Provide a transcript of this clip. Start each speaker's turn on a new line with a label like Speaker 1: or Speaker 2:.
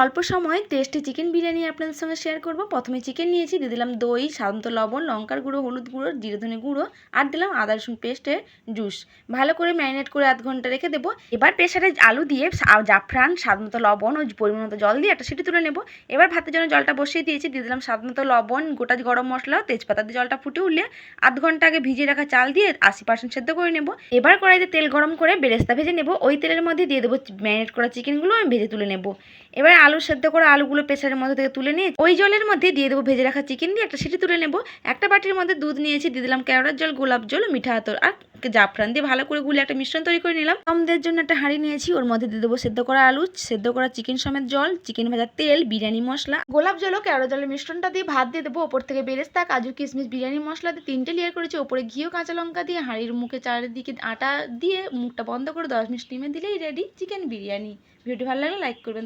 Speaker 1: অল্প সময় tasty chicken biryani আপনাদের সঙ্গে শেয়ার করব। প্রথমে চিকেন নিয়েছি, দিয়ে দিলাম দই, স্বাদ লবণ, লঙ্কার গুঁড়ো, হলুদ গুঁড়ো, জিরে ধনে গুঁড়ো আর দিলাম আদা রসুন পেস্টের জুস। ভালো করে ম্যারিনেট করে আধ ঘন্টা রেখে দেবো। এবার প্রেসারে আলু দিয়ে জাফরান, স্বাদ মতো লবণ ও পরিমাণ মতো জল দিয়ে একটা সিটি তুলে নেব। এবার ভাতের জন্য জলটা বসিয়ে দিয়েছি, দিয়ে দিলাম স্বাদ মতো লবণ, গোটা গরম মশলা, তেজপাতা দিয়ে জলটা ফুটে উঠলে আধ ঘন্টা আগে ভিজিয়ে রাখা চাল দিয়ে 80% সেদ্ধ করে নেব। এবার কড়াইতে তেল গরম করে বেরেস্তা ভেজে নেব। ওই তেলের মধ্যে দিয়ে দেবো ম্যারিনেট করা চিকেনগুলো আমি ভেজে তুলে নেব। এবার আলু সেদ্ধ করা আলুগুলো প্রেসারের মধ্যে থেকে তুলে নিয়ে ওই জলের মধ্যে দিয়ে দেবো ভেজে রাখা চিকেন দিয়ে একটা সিটি তুলে নেব। একটা বাটির মধ্যে দুধ নিয়েছি, দিয়ে দিলাম কেওড়ার জল, গোলাপ জল, মিঠা আতর আর জাফরান দিয়ে ভালো করে গুলে একটা মিশ্রণ তৈরি করে নিলাম। কমদের জন্য একটা হাঁড়ি নিয়েছি, ওর মধ্যে দিয়ে দেবো সেদ্ধ করা আলু, সেদ্ধ করা চিকেন সমেত জল, চিকেন ভাজার তেল, বিরিয়ানি মশলা, গোলাপ জল ও কেওড়া জলের মিশ্রণটা দিয়ে ভাত দিয়ে দেবো। ওপর থেকে বেরেস্তা, কাজু, কিশমিশ, বিরিয়ানি মশলা দিয়ে 3টে লেয়ার করেছি। ওপরে ঘি ও কাঁচা লঙ্কা দিয়ে হাঁড়ির মুখে চারিদিকে আটা দিয়ে মুখটা বন্ধ করে 10 মিনিট স্টিমে দিলেই রেডি চিকেন বিরিয়ানি। ভিডিওটি ভালো লাগলে লাইক করবেন।